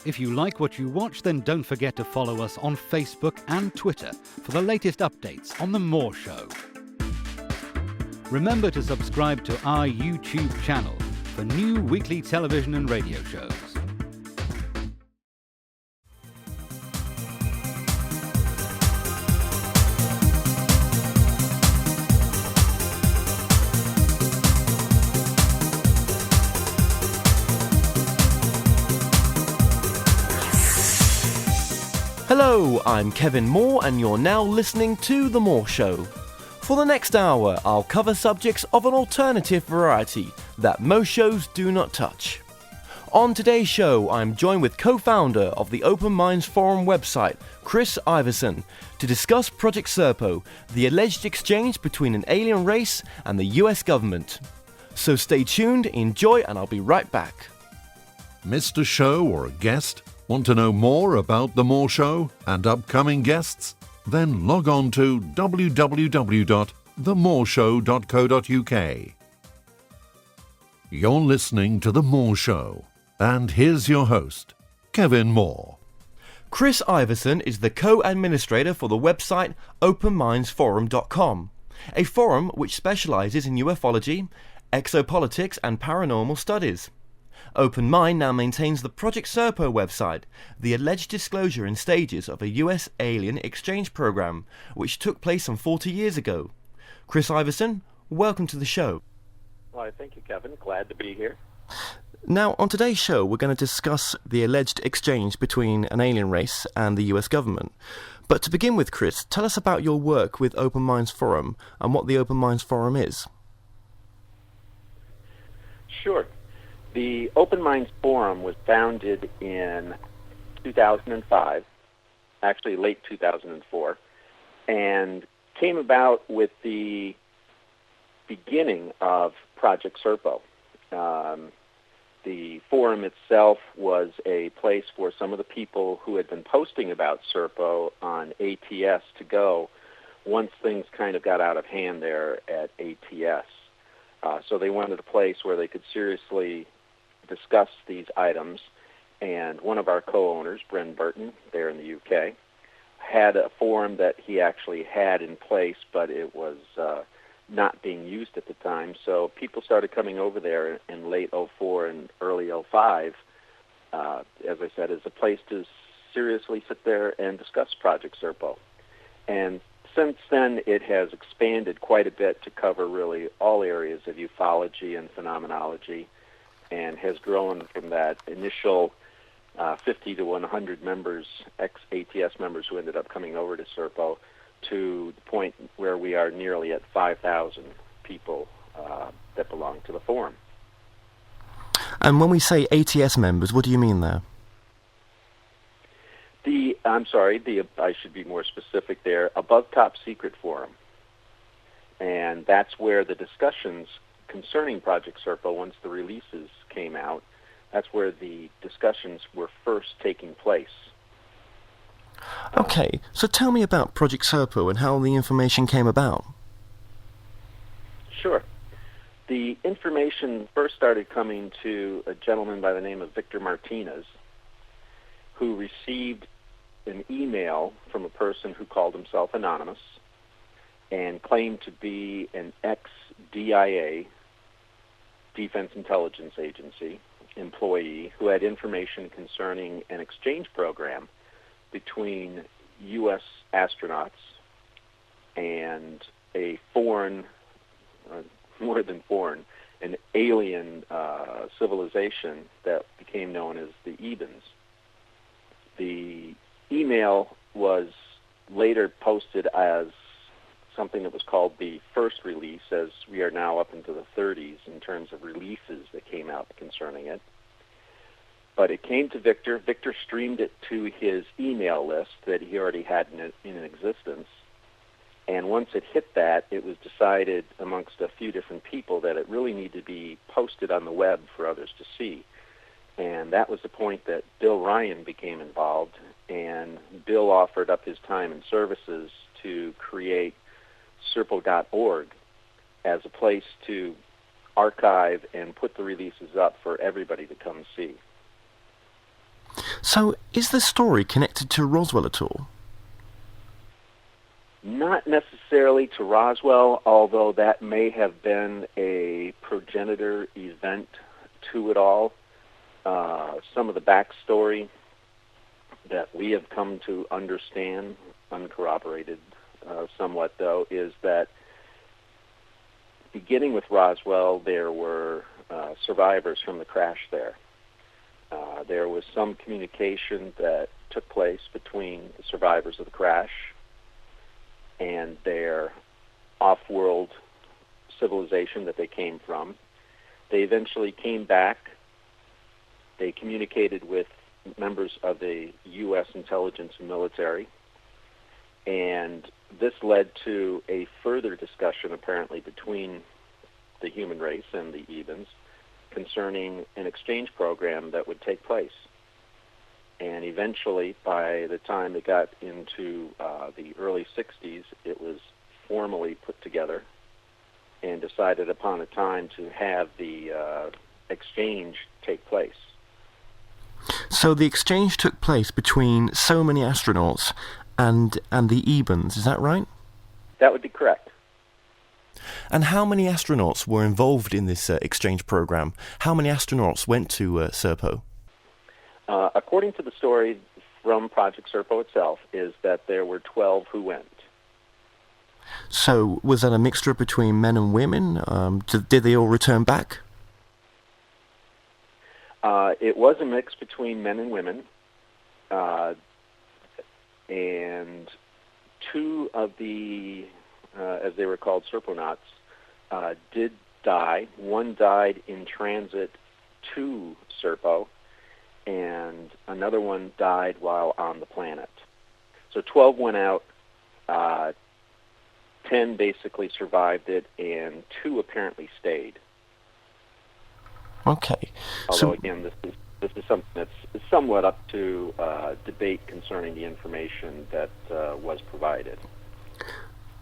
If you like what you watch, then don't forget to follow us on Facebook and Twitter for the latest updates on The More Show. Remember to subscribe to our YouTube channel for new weekly television and radio shows. Hello, I'm Kevin Moore and you're now listening to The More Show. For the next hour, I'll cover subjects of an alternative variety that most shows do not touch. On today's show, I'm joined with co-founder of the Open Minds Forum website, Chris Iverson, to discuss Project Serpo, the alleged exchange between an alien race and the US government. So stay tuned, enjoy, and I'll be right back. Missed a show or a guest? Want to know more about The More Show and upcoming guests? Then log on to www.themoreshow.co.uk. You're listening to The More Show, and here's your host, Kevin Moore. Chris Iverson is the co-administrator for the website openmindsforum.com, a forum which specializes in ufology, exopolitics and paranormal studies. Open Mind now maintains the Project Serpo website, the alleged disclosure in stages of a US alien exchange program, which took place some 40 years ago. Chris Iverson, welcome to the show. Well, thank you, Kevin. Glad to be here. Now, on today's show, we're going to discuss the alleged exchange between an alien race and the US government. But to begin with, Chris, tell us about your work with Open Minds Forum and what the Open Minds Forum is. Sure. The Open Minds Forum was founded in 2005, actually late 2004, and came about with the beginning of Project Serpo. The forum itself was a place for some of the people who had been posting about Serpo on ATS to go once things kind of got out of hand there at ATS. So they wanted a place where they could seriously discuss these items, and one of our co-owners, Bren Burton, there in the UK, had a forum that he actually had in place, but it was not being used at the time. So people started coming over there in late 04 and early 05, as I said, as a place to seriously sit there and discuss Project Serpo. And since then, it has expanded quite a bit to cover really all areas of ufology and phenomenology, and has grown from that initial 50 to 100 members, ex-ATS members who ended up coming over to Serpo, to the point where we are nearly at 5,000 people that belong to the forum. And when we say ATS members, what do you mean there? I should be more specific there, Above Top Secret Forum. And that's where the discussions concerning Project Serpo, once the releases came out, that's where the discussions were first taking place. Okay, so tell me about Project Serpo and how the information came about. Sure. The information first started coming to a gentleman by the name of Victor Martinez, who received an email from a person who called himself Anonymous and claimed to be an ex-DIA, Defense Intelligence Agency, employee who had information concerning an exchange program between U.S. astronauts and a foreign, more than foreign, an alien civilization that became known as the Ebans. The email was later posted as something that was called the first release, as we are now up into the 30s in terms of releases that came out concerning it. But it came to Victor. Victor streamed it to his email list that he already had in existence. And once it hit that, it was decided amongst a few different people that it really needed to be posted on the web for others to see. And that was the point that Bill Ryan became involved, and Bill offered up his time and services to create Serpo.org as a place to archive and put the releases up for everybody to come see. So, is the story connected to Roswell at all? Not necessarily to Roswell, although that may have been a progenitor event to it all. Some of the backstory that we have come to understand, uncorroborated somewhat though, is that beginning with Roswell, there were survivors from the crash there. There was some communication that took place between the survivors of the crash and their off-world civilization that they came from. They eventually came back. They communicated with members of the U.S. intelligence and military, and this led to a further discussion, apparently, between the human race and the Ebans concerning an exchange program that would take place. And eventually, by the time it got into the early 60s, it was formally put together and decided upon a time to have the exchange take place. So the exchange took place between so many astronauts and the Ebans, is that right? That would be correct. And how many astronauts were involved in this exchange program? How many astronauts went to Serpo? According to the story from Project Serpo itself, is that there were 12 who went. So was that a mixture between men and women? Did they all return back? It was a mix between men and women, and two of the, as they were called, Serponauts, did die. One died in transit to Serpo, and another one died while on the planet. So 12 went out, 10 basically survived it, and 2 apparently stayed. Okay. Although, again, this is something that's somewhat up to debate concerning the information that was provided.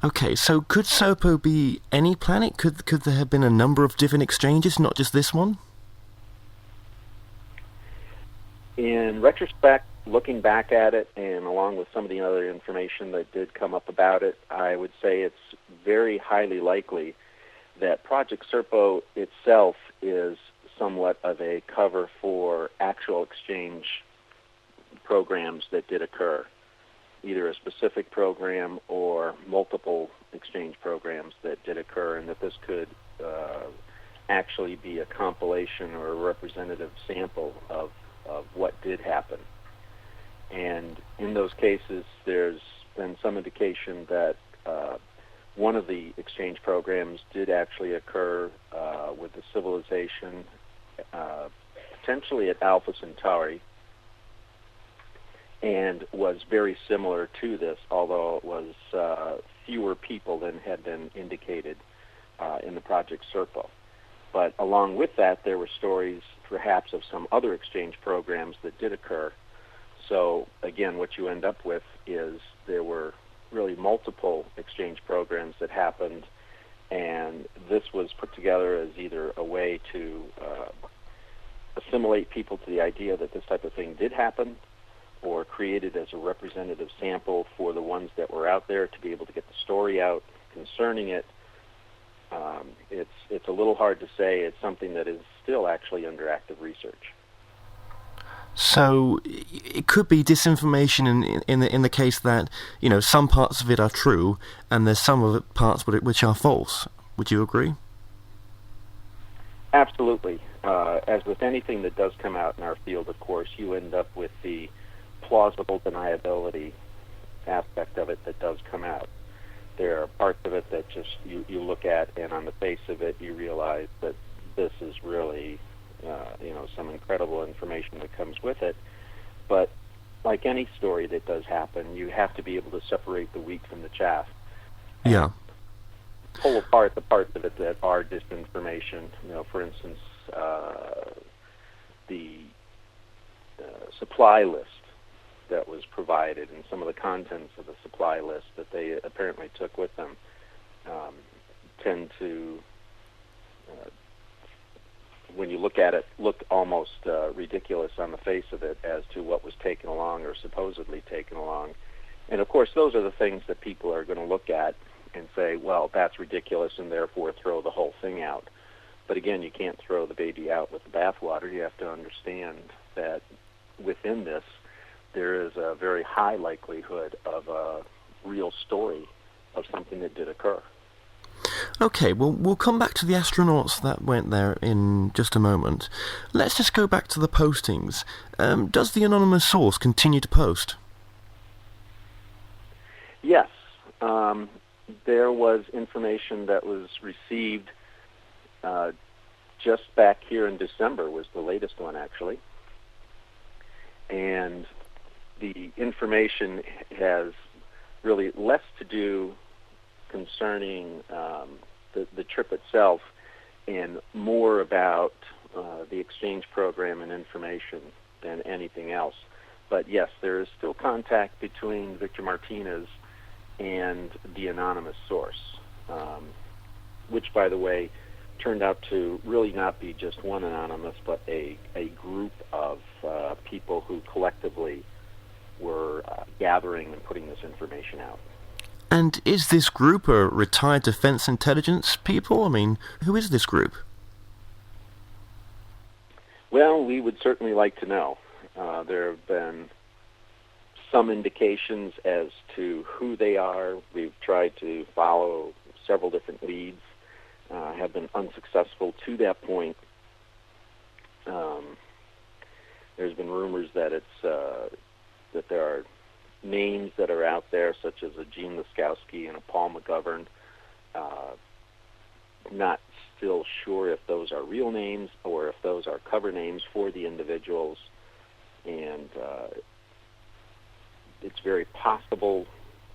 Okay, so could Serpo be any planet? Could there have been a number of different exchanges, not just this one? In retrospect, looking back at it, and along with some of the other information that did come up about it, I would say it's very highly likely that Project Serpo itself is somewhat of a cover for actual exchange programs that did occur, either a specific program or multiple exchange programs that did occur, and that this could actually be a compilation or a representative sample of what did happen. And in those cases, there's been some indication that one of the exchange programs did actually occur with the civilization, potentially at Alpha Centauri, and was very similar to this, although it was fewer people than had been indicated in the Project Serpo. But along with that, there were stories perhaps of some other exchange programs that did occur. So again, what you end up with is there were really multiple exchange programs that happened, and this was put together as either a way to assimilate people to the idea that this type of thing did happen, or created as a representative sample for the ones that were out there to be able to get the story out concerning it. It's a little hard to say. It's something that is still actually under active research. So it could be disinformation in the case that, you know, some parts of it are true and there's some of it parts which are false. Would you agree? Absolutely. As with anything that does come out in our field, of course, you end up with the plausible deniability aspect of it that does come out. There are parts of it that just you look at, and on the face of it, you realize that this is really, some incredible information that comes with it. But like any story that does happen, you have to be able to separate the wheat from the chaff. Yeah. Pull apart the parts of it that are disinformation. For instance, the supply list that was provided and some of the contents of the supply list that they apparently took with them tend to when you look at it, looked almost ridiculous on the face of it as to what was taken along or supposedly taken along. And of course, those are the things that people are going to look at and say, well, that's ridiculous, and therefore throw the whole thing out. But again, you can't throw the baby out with the bathwater. You have to understand that within this, there is a very high likelihood of a real story of something that did occur. Okay, well, we'll come back to the astronauts that went there in just a moment. Let's just go back to the postings. Does the anonymous source continue to post? Yes. There was information that was received just back here in December, was the latest one, actually. And the information has really less to do concerning the trip itself and more about the exchange program and information than anything else. But yes, there is still contact between Victor Martinez and the anonymous source, which, by the way, turned out to really not be just one anonymous, but a group of people who collectively were gathering and putting this information out. And is this group a retired defense intelligence people? I mean, who is this group? Well, we would certainly like to know. There have been some indications as to who they are. We've tried to follow several different leads, have been unsuccessful to that point. There's been rumors that that there are names that are out there, such as a Gene Laskowski and a Paul McGovern. Not still sure if those are real names or if those are cover names for the individuals. And it's very possible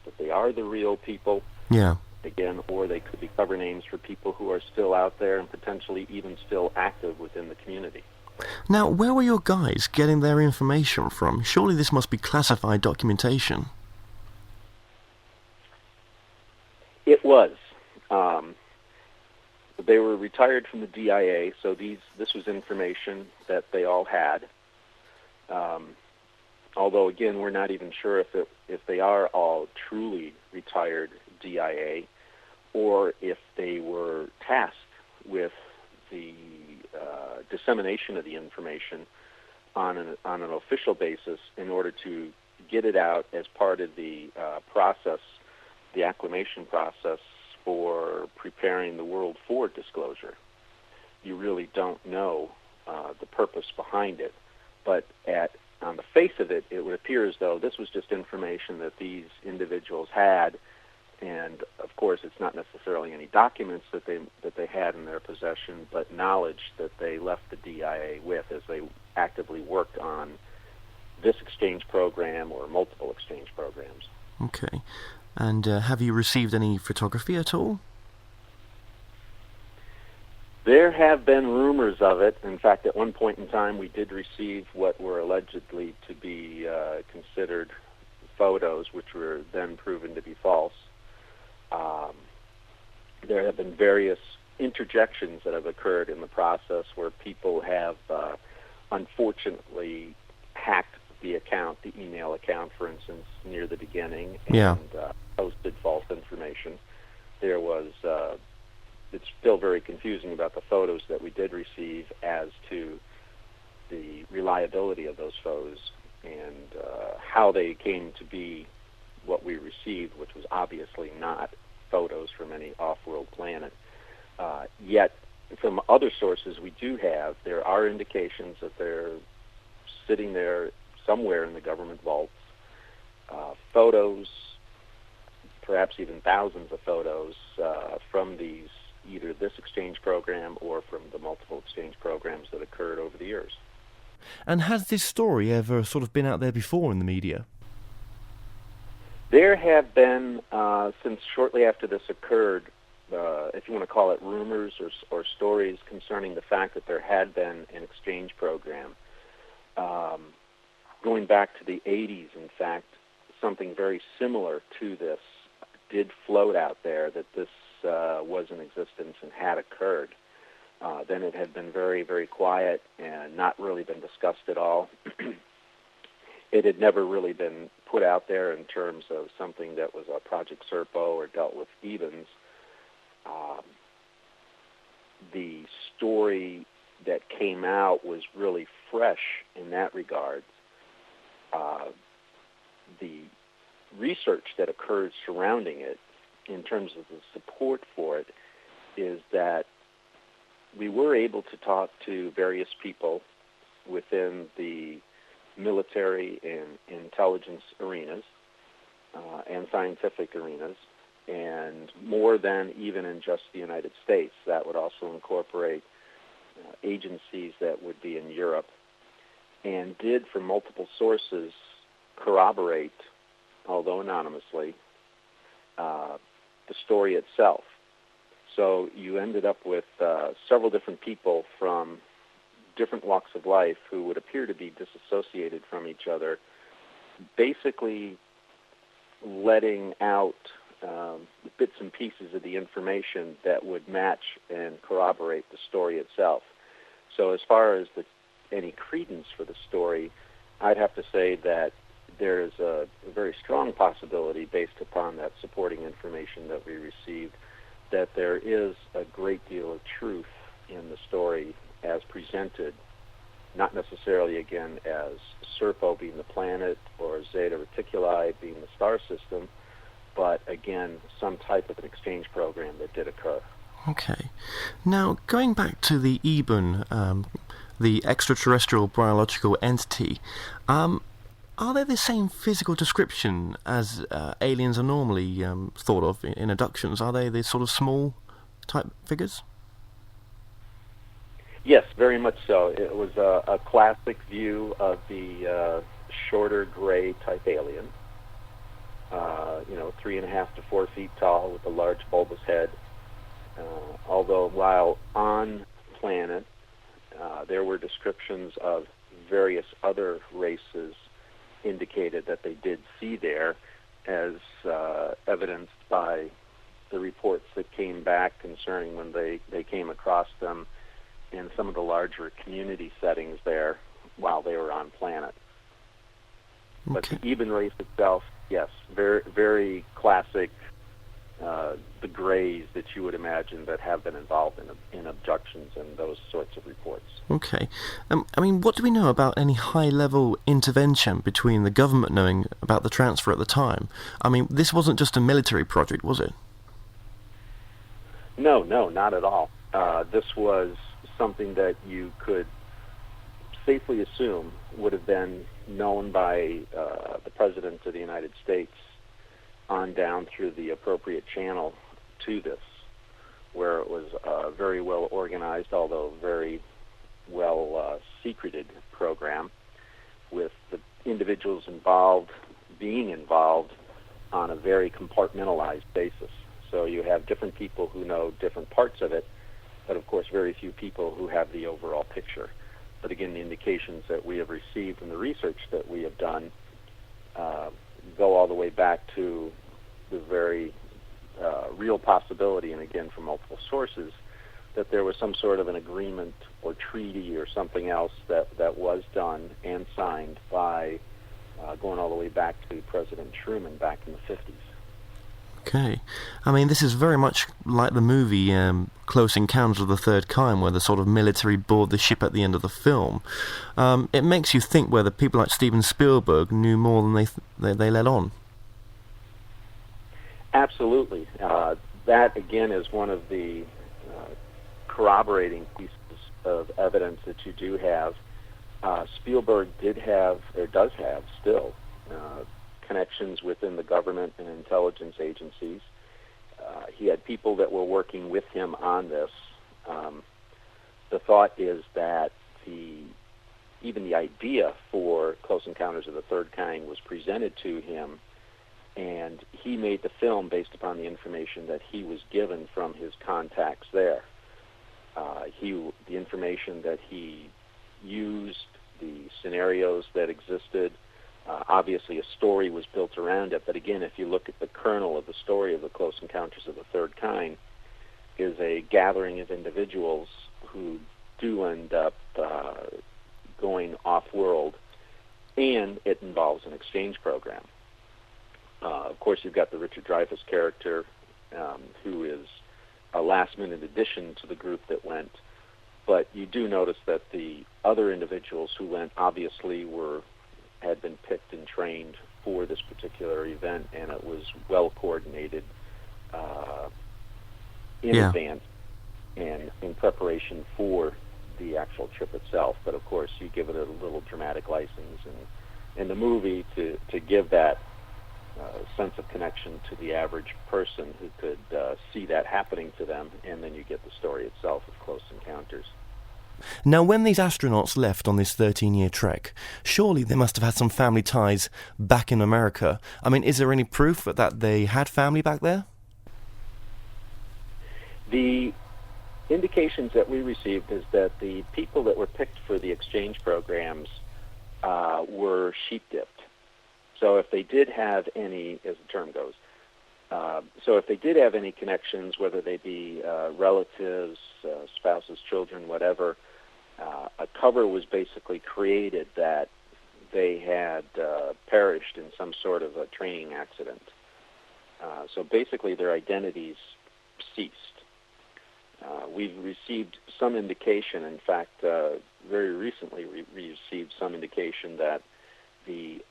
that they are the real people. Yeah. Again, or they could be cover names for people who are still out there and potentially even still active within the community. Now, where were your guys getting their information from? Surely this must be classified documentation. It was. They were retired from the DIA, so this was information that they all had. Although, again, we're not even sure if they are all truly retired DIA or if they were tasked with the dissemination of the information on an official basis in order to get it out as part of the process, the acclimation process for preparing the world for disclosure. You really don't know the purpose behind it, but on the face of it, it would appear as though this was just information that these individuals had. And of course, it's not necessarily any documents that they had in their possession, but knowledge that they left the DIA with as they actively worked on this exchange program or multiple exchange programs. Okay. And have you received any photography at all? There have been rumors of it. In fact, at one point in time, we did receive what were allegedly to be considered photos, which were then proven to be false. There have been various interjections that have occurred in the process where people have unfortunately hacked the account, the email account, for instance, near the beginning, and posted false information. There was, it's still very confusing about the photos that we did receive as to the reliability of those photos and how they came to be what we received, which was obviously not photos from any off-world planet. Yet, from other sources we do have, there are indications that they're sitting there somewhere in the government vaults. Photos, perhaps even thousands of photos from either this exchange program or from the multiple exchange programs that occurred over the years. And has this story ever sort of been out there before in the media? There have been, since shortly after this occurred, if you want to call it rumors or stories concerning the fact that there had been an exchange program. Going back to the 80s, in fact, something very similar to this did float out there, that this was in existence and had occurred. Then it had been very, very quiet and not really been discussed at all. It had never really been put out there in terms of something that was a Project Serpo or dealt with Ebans. The story that came out was really fresh in that regard. The research that occurred surrounding it, in terms of the support for it, is that we were able to talk to various people within the military and intelligence arenas and scientific arenas, and more than even in just the United States. That would also incorporate agencies that would be in Europe, and did, from multiple sources, corroborate, although anonymously, the story itself. So you ended up with several different people from different walks of life who would appear to be disassociated from each other, basically letting out bits and pieces of the information that would match and corroborate the story itself. So as far as any credence for the story, I'd have to say that there's a very strong possibility, based upon that supporting information that we received, that there is a great deal of truth in the story as presented, not necessarily, again, as Serpo being the planet or Zeta Reticuli being the star system, but, again, some type of an exchange program that did occur. Okay. Now, going back to the Eban, the extraterrestrial biological entity, are they the same physical description as aliens are normally thought of in abductions? Are they the sort of small type figures? Yes, very much so. It was a classic view of the shorter gray type alien, 3.5 to 4 feet tall with a large bulbous head. Although while on planet, there were descriptions of various other races indicated that they did see there, as evidenced by the reports that came back concerning when they came across them in some of the larger community settings there while they were on planet. Okay. But the Eban race itself, yes, very, very classic, the grays that you would imagine that have been involved in abductions and those sorts of reports. Okay. What do we know about any high-level intervention between the government knowing about the transfer at the time? This wasn't just a military project, was it? No, not at all. This was something that you could safely assume would have been known by the President of the United States on down through the appropriate channel to this, where it was a very well organized, although very well secreted program, with the individuals involved being involved on a very compartmentalized basis. So you have different people who know different parts of it, but of course very few people who have the overall picture. But again, the indications that we have received from the research that we have done go all the way back to the very real possibility, and again from multiple sources, that there was some sort of an agreement or treaty or something else that was done and signed by going all the way back to President Truman back in the 50s. Okay. This is very much like the movie Close Encounters of the Third Kind, where the sort of military board the ship at the end of the film. It makes you think whether people like Steven Spielberg knew more than they let on. Absolutely. That, again, is one of the corroborating pieces of evidence that you do have. Spielberg did have, or does have still, connections within the government and intelligence agencies. He had people that were working with him on this. The thought is that even the idea for Close Encounters of the Third Kind was presented to him, and he made the film based upon the information that he was given from his contacts there. The information that he used, the scenarios that existed, obviously a story was built around it, but again, if you look at the kernel of the story of the Close Encounters of the Third Kind, is a gathering of individuals who do end up going off-world, and it involves an exchange program. Of course, you've got the Richard Dreyfuss character, who is a last-minute addition to the group that went, but you do notice that the other individuals who went obviously had been picked and trained for this particular event, and it was well coordinated in advance and in preparation for the actual trip itself. But of course, you give it a little dramatic license in the movie to give that sense of connection to the average person who could see that happening to them, and then you get the story itself of close encounters. Now, when these astronauts left on this 13-year trek, surely they must have had some family ties back in America. I mean, is there any proof that they had family back there? The indications that we received is that the people that were picked for the exchange programs were sheep-dipped. So if they did have any, as the term goes, so if they did have any connections, whether they be relatives, spouses, children, whatever, a cover was basically created that they had perished in some sort of a training accident. So basically their identities ceased. We've received some indication, in fact, very recently we received some indication that the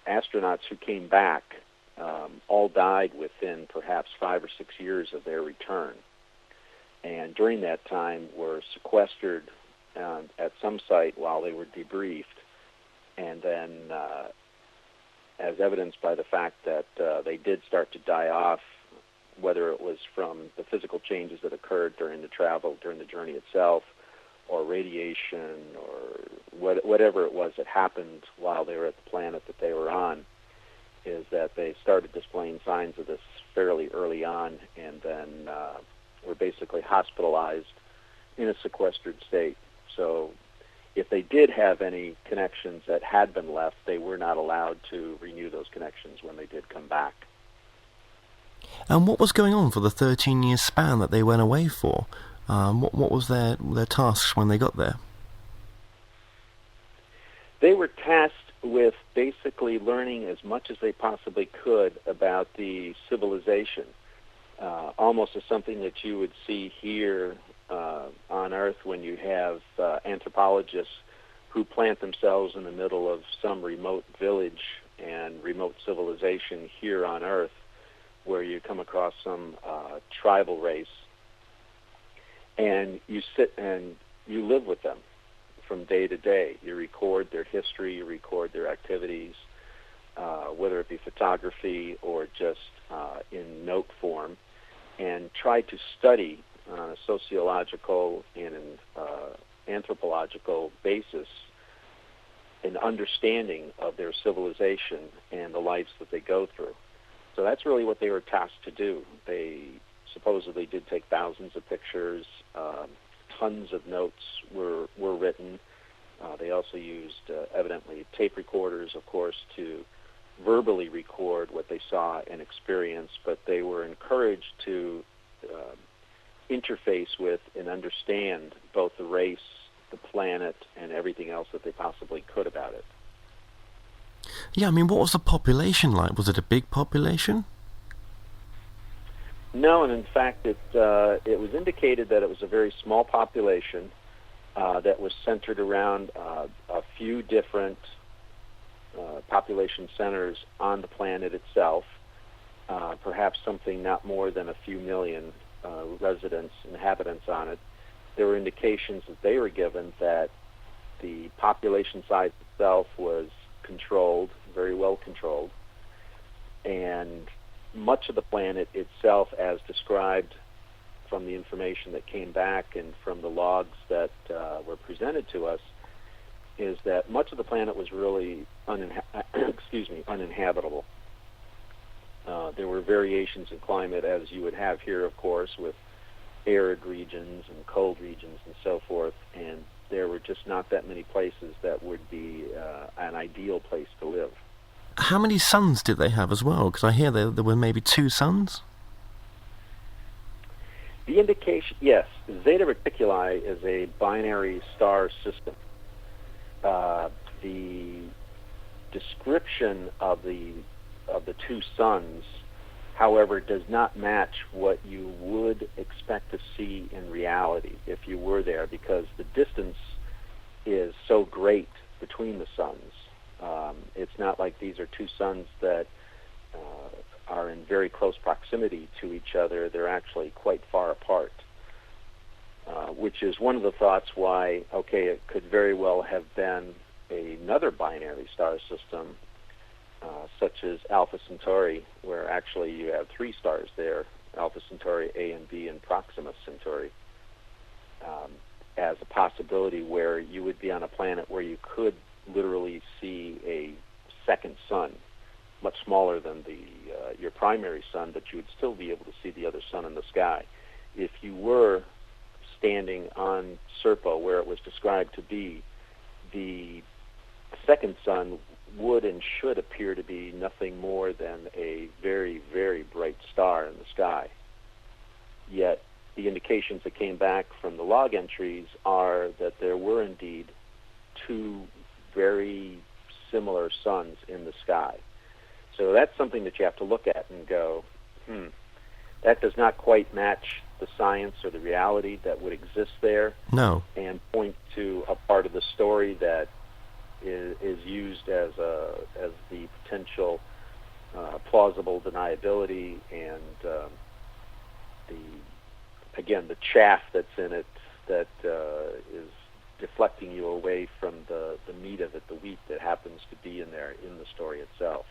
astronauts who came back all died within perhaps 5 or 6 years of their return, and during that time were sequestered at some site while they were debriefed, and then as evidenced by the fact that they did start to die off, whether it was from the physical changes that occurred during the travel, during the journey itself, or radiation, or whatever it was that happened while they were at the planet that they were on, is that they started displaying signs of this fairly early on, and then were basically hospitalized in a sequestered state. So if they did have any connections that had been left, they were not allowed to renew those connections when they did come back. And what was going on for the 13-year span that they went away for? What was their tasks when they got there? They were tasked with basically learning as much as they possibly could about the civilization, almost as something that you would see here on Earth when you have anthropologists who plant themselves in the middle of some remote village and remote civilization here on Earth, where you come across some tribal race, and you sit and you live with them from day to day. You record their history, you record their activities, whether it be photography or just in note form, and try to study on a sociological and anthropological basis an understanding of their civilization and the lives that they go through. So that's really what they were tasked to do. They supposedly did take thousands of pictures. Tons of notes were written. They also used, evidently, tape recorders, of course, to verbally record what they saw and experienced, but they were encouraged to interface with and understand both the race, the planet, and everything else that they possibly could about it. Yeah, I mean, what was the population like? Was it a big population? No, and in fact, it was indicated that it was a very small population that was centered around a few different population centers on the planet itself, perhaps something not more than a few million inhabitants on it. There were indications that they were given that the population size itself was controlled, very well controlled, and much of the planet itself, as described from the information that came back and from the logs that were presented to us, is that much of the planet was really uninhabitable. There were variations in climate, as you would have here, of course, with arid regions and cold regions and so forth, and there were just not that many places that would be an ideal place to live. How many suns did they have as well? Because I hear there were maybe 2 suns? The indication, yes, Zeta Reticuli is a binary star system. The description of the two suns, however, does not match what you would expect to see in reality if you were there, because the distance is so great between the suns. It's not like these are two suns that are in very close proximity to each other. They're actually quite far apart, which is one of the thoughts why, okay, it could very well have been another binary star system, such as Alpha Centauri, where actually you have three stars there, Alpha Centauri, A and B, and Proxima Centauri, as a possibility where you would be on a planet where you could literally see a second sun, much smaller than your primary sun, but you would still be able to see the other sun in the sky. If you were standing on Serpo, where it was described to be, the second sun would and should appear to be nothing more than a very, very bright star in the sky. Yet the indications that came back from the log entries are that there were indeed two very similar suns in the sky. So that's something that you have to look at and go, that does not quite match the science or the reality that would exist there. No. And point to a part of the story that is used as the potential plausible deniability, and the chaff that's in it that is deflecting you away from the meat of it, the wheat that happens to be in there in the story itself.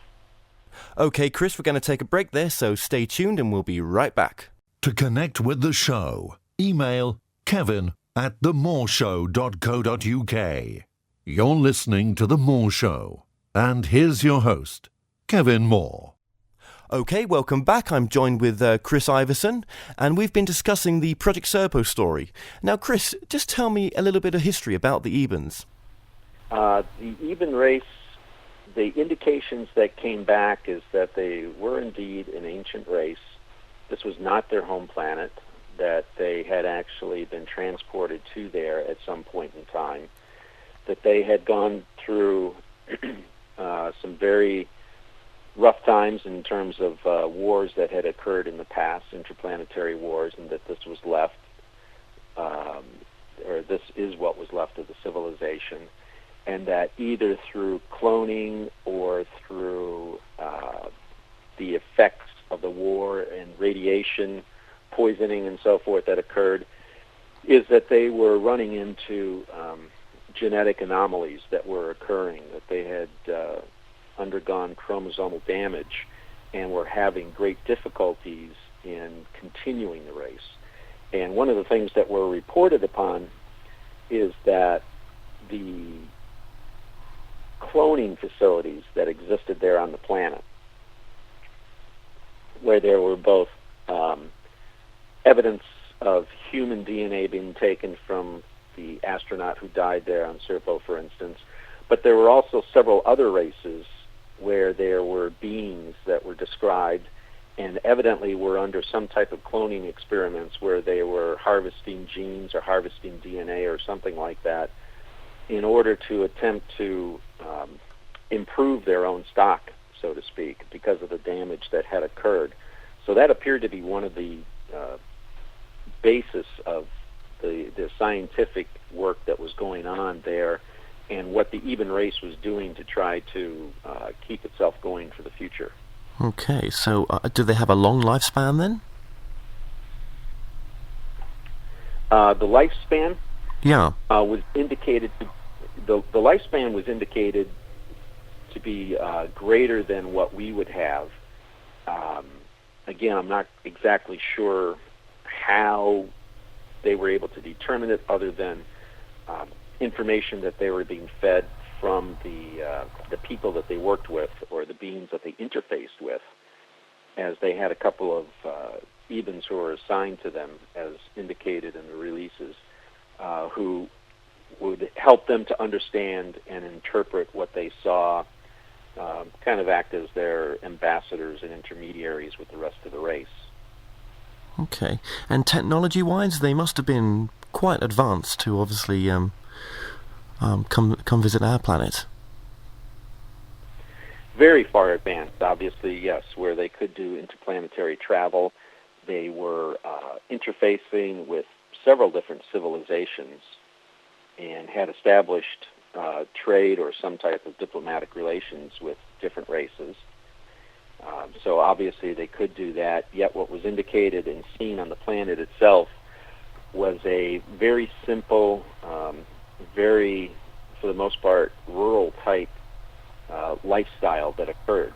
Okay, Chris, we're going to take a break there, so stay tuned and we'll be right back. To connect with the show, email kevin@themoreshow.co.uk. You're listening to The Moore Show, and here's your host, Kevin Moore. Okay, welcome back. I'm joined with Chris Iverson, and we've been discussing the Project Serpo story. Now, Chris, just tell me a little bit of history about the Ebans. The Eban race, the indications that came back is that they were indeed an ancient race. This was not their home planet, that they had actually been transported to there at some point in time, that they had gone through some very rough times in terms of wars that had occurred in the past, interplanetary wars, and that this was left, or this is what was left of the civilization, and that either through cloning or through the effects of the war and radiation, poisoning, and so forth that occurred, is that they were running into genetic anomalies that were occurring, that they had undergone chromosomal damage and were having great difficulties in continuing the race. And one of the things that were reported upon is that the cloning facilities that existed there on the planet, where there were both evidence of human DNA being taken from the astronaut who died there on Serpo, for instance, but there were also several other races where there were beings that were described and evidently were under some type of cloning experiments where they were harvesting genes or harvesting DNA or something like that in order to attempt to improve their own stock, so to speak, because of the damage that had occurred. So that appeared to be one of the basis of the scientific work that was going on there, and what the Eban race was doing to try to keep itself going for the future. Okay, so do they have a long lifespan then? The lifespan, was indicated to, the lifespan was indicated to be greater than what we would have. Again, I'm not exactly sure how they were able to determine it, other than information that they were being fed from the people that they worked with, or the beings that they interfaced with, as they had a couple of Ebans who were assigned to them, as indicated in the releases, who would help them to understand and interpret what they saw, kind of act as their ambassadors and intermediaries with the rest of the race. Okay. And technology-wise, they must have been quite advanced to obviously come visit our planet. Very far advanced, obviously, yes, where they could do interplanetary travel. They were interfacing with several different civilizations and had established trade or some type of diplomatic relations with different races. So obviously they could do that, yet what was indicated and seen on the planet itself was a very simple, very, for the most part, rural type lifestyle that occurred.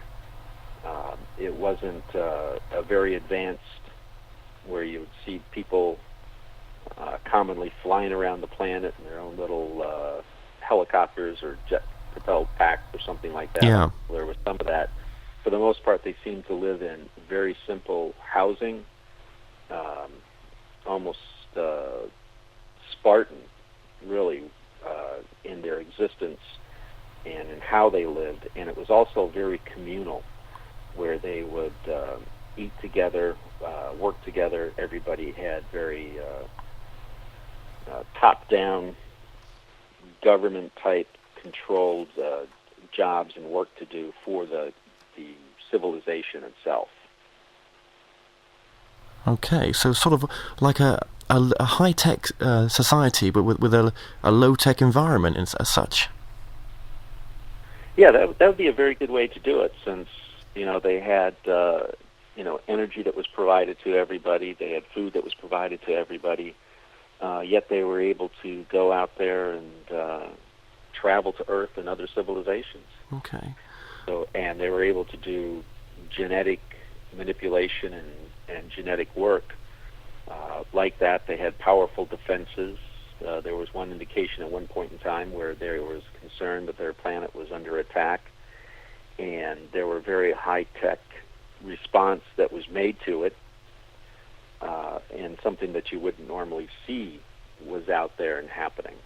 It wasn't a very advanced where you would see people commonly flying around the planet in their own little helicopters or jet-propelled packs or something like that. Yeah. There was some of that. For the most part, they seemed to live in very simple housing, almost Spartan, really, in their existence and in how they lived. And it was also very communal, where they would eat together, work together. Everybody had very top-down, government-type controlled jobs and work to do for the civilization itself. Okay, so sort of like a high-tech society, but with a low-tech environment as such. Yeah, that would be a very good way to do it, since they had energy that was provided to everybody. They had food that was provided to everybody. Yet they were able to go out there and travel to Earth and other civilizations. Okay. And they were able to do genetic manipulation and genetic work like that. They had powerful defenses. There was one indication at one point in time where there was concern that their planet was under attack, and there were very high-tech response that was made to it, and something that you wouldn't normally see was out there and happening.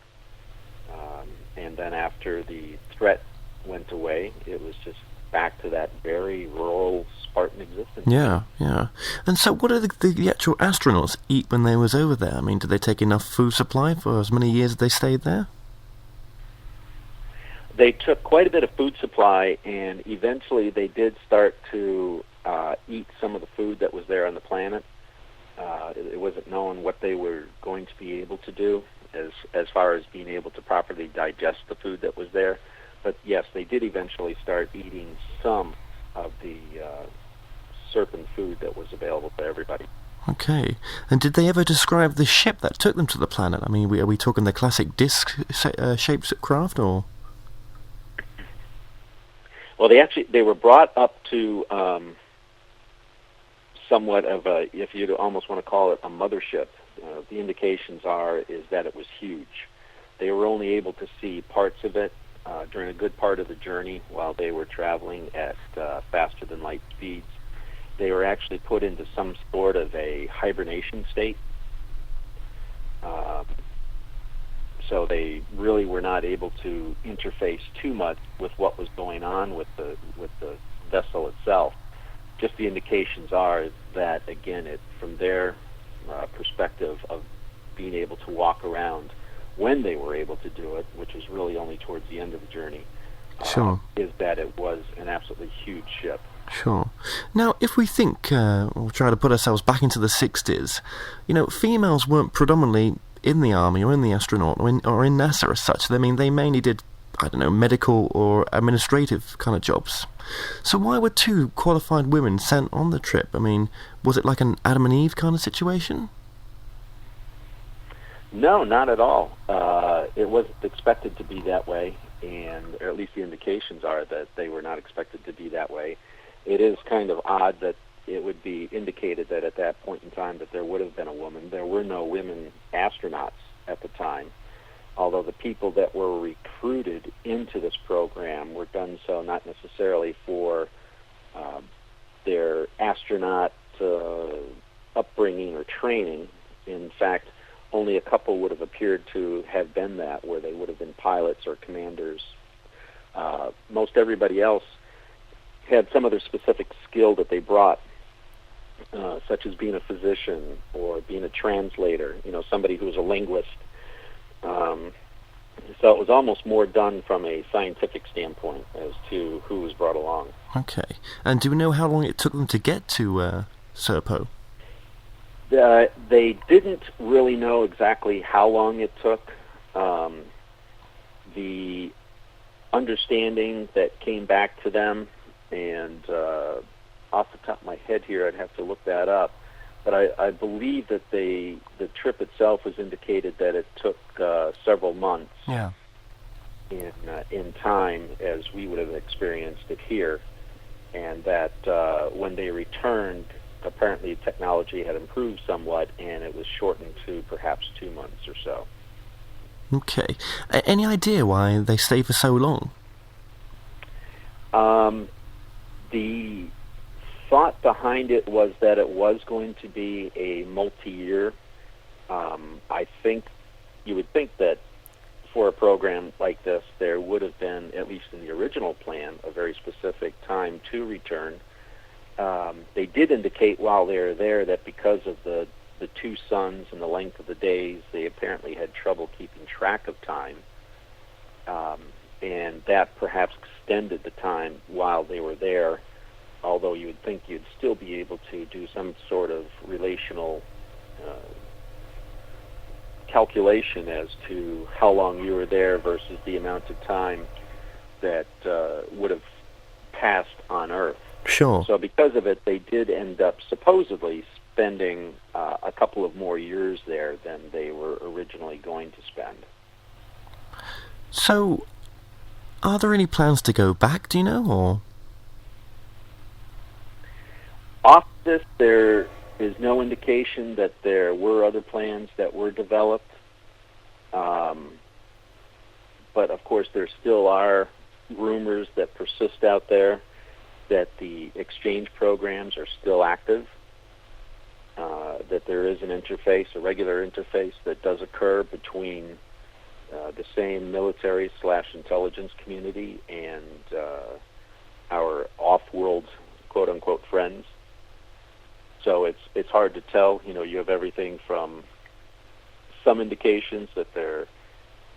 And then after the threat went away, it was just back to that very rural Spartan existence. Yeah, yeah. And so what did the actual astronauts eat when they was over there? I mean, did they take enough food supply for as many years as they stayed there? They took quite a bit of food supply, and eventually they did start to eat some of the food that was there on the planet. It wasn't known what they were going to be able to do as far as being able to properly digest the food that was there. But yes, they did eventually start eating some of the serpent food that was available to everybody. Okay. And did they ever describe the ship that took them to the planet? I mean, are we talking the classic disc-shaped craft, or...? Well, they were brought up to somewhat of a, if you'd almost want to call it a mothership. The indications is that it was huge. They were only able to see parts of it during a good part of the journey while they were traveling at faster than light speeds. They were actually put into some sort of a hibernation state. So they really were not able to interface too much with what was going on with the vessel itself. Just the indications are that, again, from their perspective of being able to walk around when they were able to do it, which was really only towards the end of the journey, sure, is that it was an absolutely huge ship. Sure. Now, if we think, we'll try to put ourselves back into the 60s, females weren't predominantly in the army or in the astronaut or in NASA as such. I mean, they mainly did, medical or administrative kind of jobs. So why were two qualified women sent on the trip? I mean, was it like an Adam and Eve kind of situation? No, not at all. It wasn't expected to be that way, or at least the indications are that they were not expected to be that way. It is kind of odd that it would be indicated that at that point in time that there would have been a woman. There were no women astronauts at the time, although the people that were recruited into this program were done so not necessarily for their astronaut upbringing or training. In fact, only a couple would have appeared to have been that, where they would have been pilots or commanders. Most everybody else had some other specific skill that they brought such as being a physician or being a translator, somebody who was a linguist. So it was almost more done from a scientific standpoint as to who was brought along. Okay. And do we know how long it took them to get to Serpo? They didn't really know exactly how long it took. The understanding that came back to them, and off the top of my head here, I'd have to look that up, but I believe that the trip itself was indicated that it took several months in time, as we would have experienced it here, and that when they returned, apparently technology had improved somewhat, and it was shortened to perhaps 2 months or so. Okay. Any idea why they stayed for so long? The thought behind it was that it was going to be a multi-year. I think you would think that for a program like this, there would have been, at least in the original plan, a very specific time to return. They did indicate while they were there that because of the two suns and the length of the days, they apparently had trouble keeping track of time, and that perhaps extended the time while they were there, although you would think you'd still be able to do some sort of relational calculation as to how long you were there versus the amount of time that would have passed on Earth. Sure. So because of it, they did end up supposedly spending a couple of more years there than they were originally going to spend. So, are there any plans to go back, do you know, or? Off this, there is no indication that there were other plans that were developed. But of course, there still are rumors that persist out there that the exchange programs are still active, that there is an interface, a regular interface that does occur between the same military/intelligence community and our off-world, quote-unquote, friends. So it's hard to tell. You have everything from some indications that there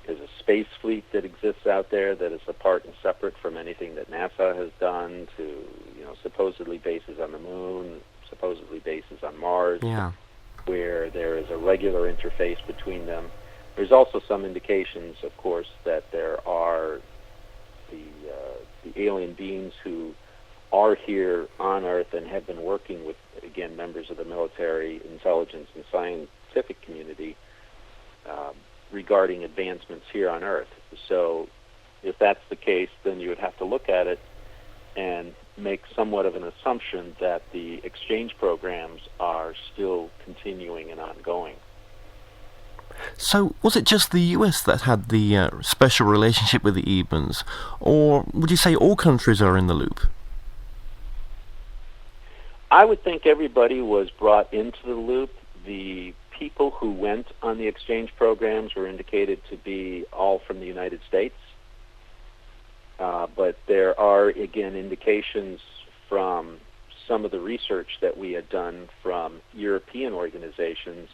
is a space fleet that exists out there that is apart and separate from anything that NASA has done, to supposedly bases on the moon, supposedly bases on Mars, where there is a regular interface between them. There's also some indications, of course, that there are the alien beings who are here on Earth and have been working with, again, members of the military, intelligence, and scientific community regarding advancements here on Earth. So if that's the case, then you would have to look at it and make somewhat of an assumption that the exchange programs are still continuing and ongoing. So, was it just the US that had the special relationship with the Ebans, or would you say all countries are in the loop? I would think everybody was brought into the loop. The people who went on the exchange programs were indicated to be all from the United States. But there are, again, indications from some of the research that we had done from European organizations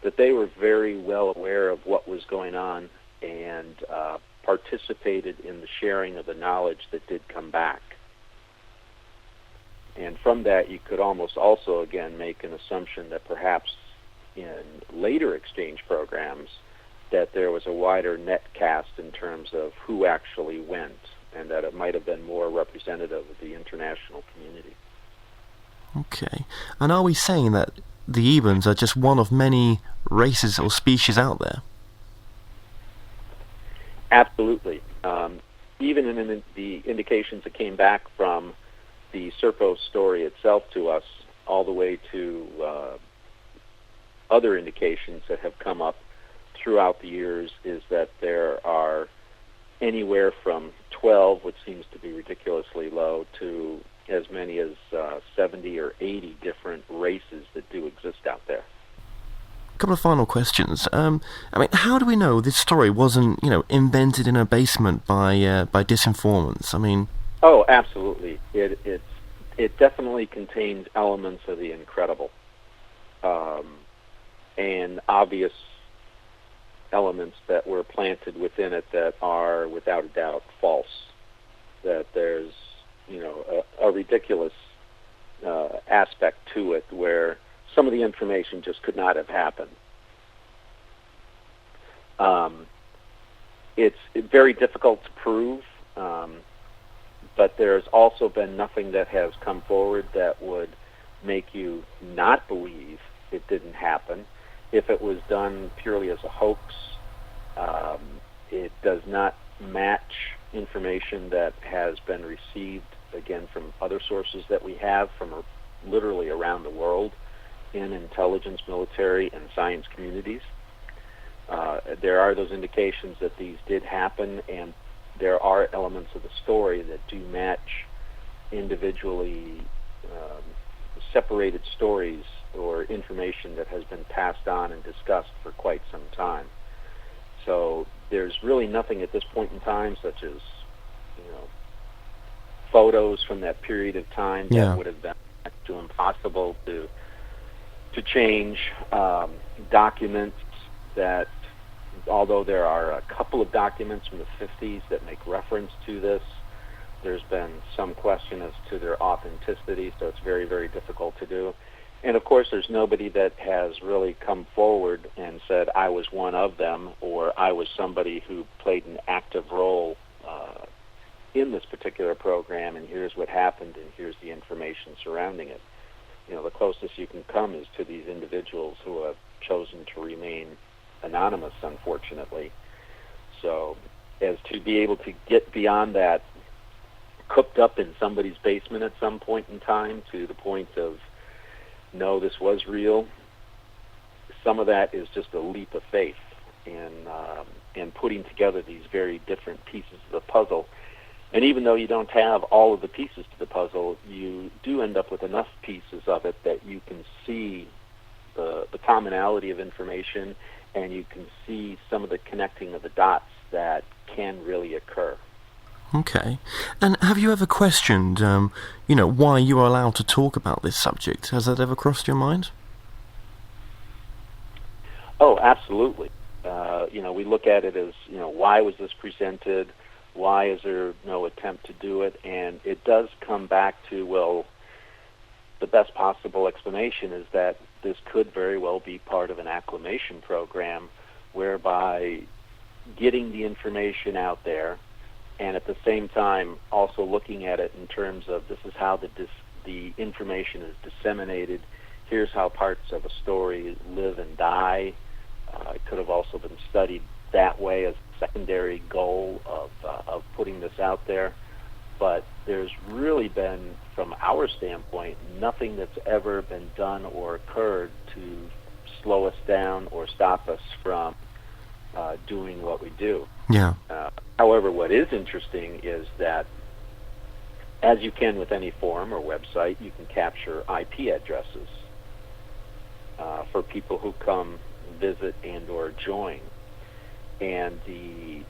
that they were very well aware of what was going on and participated in the sharing of the knowledge that did come back. And from that, you could almost also, again, make an assumption that perhaps in later exchange programs that there was a wider net cast in terms of who actually went, and that it might have been more representative of the international community. Okay. And are we saying that the Ebans are just one of many races or species out there? Absolutely. Even in the indications that came back from the Serpo story itself to us, all the way to other indications that have come up throughout the years, is that there are anywhere from 12, which seems to be ridiculously low, to as many as 70 or 80 different races that do exist out there. A couple of final questions. How do we know this story wasn't, invented in a basement by disinformants? Oh, absolutely. It's it definitely contains elements of the incredible, and obvious elements that were planted within it that are without a doubt false. That there's, a ridiculous aspect to it where some of the information just could not have happened. It's very difficult to prove, but there's also been nothing that has come forward that would make you not believe it didn't happen. If it was done purely as a hoax, it does not match information that has been received, again, from other sources that we have from literally around the world in intelligence, military, and science communities. There are those indications that these did happen, and there are elements of the story that do match individually separated stories or information that has been passed on and discussed for quite some time. So there's really nothing at this point in time, such as photos from that period of time that would have been too impossible to change. Documents that, although there are a couple of documents from the 50s that make reference to this, there's been some question as to their authenticity, so it's very, very difficult to do. And of course, there's nobody that has really come forward and said, I was one of them, or I was somebody who played an active role in this particular program, and here's what happened, and here's the information surrounding it. The closest you can come is to these individuals who have chosen to remain anonymous, unfortunately. So as to be able to get beyond that, cooked up in somebody's basement at some point in time, to the point of, no, this was real, some of that is just a leap of faith in putting together these very different pieces of the puzzle. And even though you don't have all of the pieces to the puzzle, you do end up with enough pieces of it that you can see the commonality of information, and you can see some of the connecting of the dots that can really occur. Okay. And have you ever questioned, why you are allowed to talk about this subject? Has that ever crossed your mind? Oh, absolutely. We look at it as, why was this presented? Why is there no attempt to do it? And it does come back to, well, the best possible explanation is that this could very well be part of an acclimation program whereby getting the information out there, and at the same time also looking at it in terms of, this is how the information is disseminated, here's how parts of a story live and die. It could have also been studied that way as a secondary goal of putting this out there. But there's really been, from our standpoint, nothing that's ever been done or occurred to slow us down or stop us from doing what we do. Yeah. However, what is interesting is that, as you can with any forum or website, you can capture IP addresses for people who come visit and or join. And the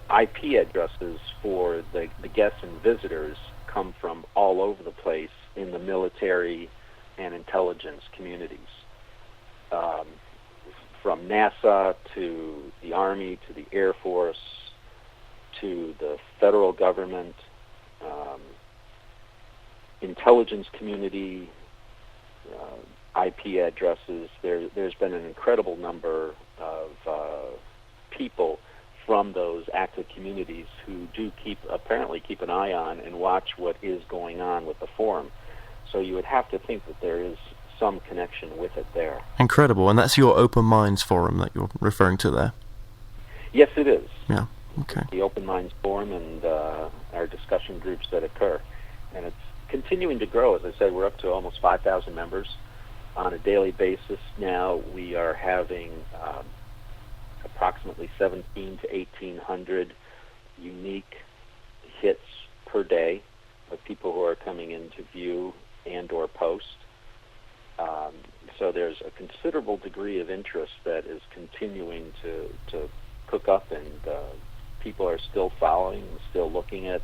IP addresses for the guests and visitors come from all over the place in the military and intelligence communities. From NASA to the Army to the Air Force to the federal government, intelligence community, IP addresses. There's been an incredible number of people from those active communities who do apparently keep an eye on and watch what is going on with the forum. So you would have to think that there is some connection with it there. Incredible. And that's your Open Minds forum that you're referring to there? Yes, it is. Yeah, okay. The Open Minds forum and our discussion groups that occur. And it's continuing to grow. As I said, we're up to almost 5,000 members on a daily basis now. We are having approximately 17 to 1,800 unique hits per day of people who are coming in to view and or post. So there's a considerable degree of interest that is continuing to cook up, and people are still following, still looking at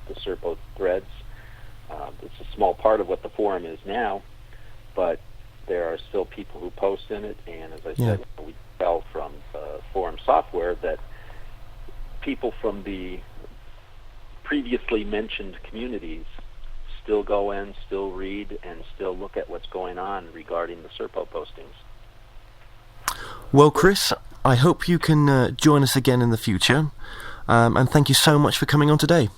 the Serpo threads. It's a small part of what the forum is now, but there are still people who post in it, and as I said, we tell from forum software that people from the previously mentioned communities still go in, still read, and still look at what's going on regarding the Serpo postings. Well, Chris, I hope you can join us again in the future, and thank you so much for coming on today.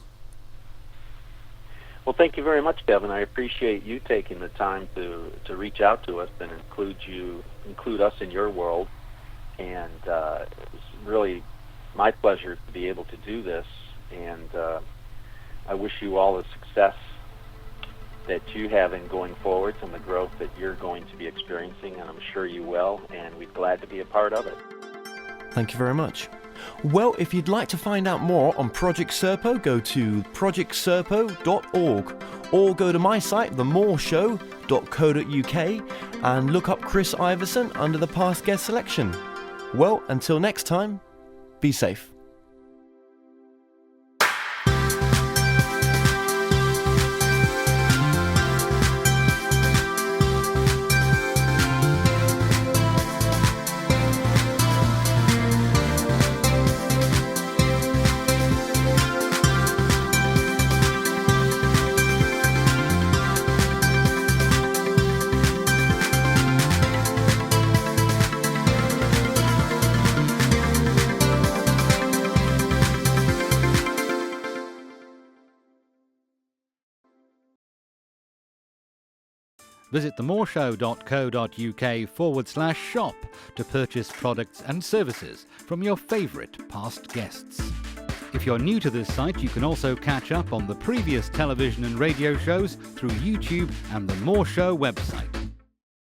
Well, thank you very much, Kevin. I appreciate you taking the time to reach out to us and include us in your world. And it's really my pleasure to be able to do this. And I wish you all the success that you have in going forwards and the growth that you're going to be experiencing, and I'm sure you will. And we're glad to be a part of it. Thank you very much. Well, if you'd like to find out more on Project Serpo, go to projectserpo.org or go to my site, themoreshow.co.uk, and look up Chris Iverson under the past guest selection. Well, until next time, be safe. Visit themoreshow.co.uk/shop to purchase products and services from your favourite past guests. If you're new to this site, you can also catch up on the previous television and radio shows through YouTube and the More Show website.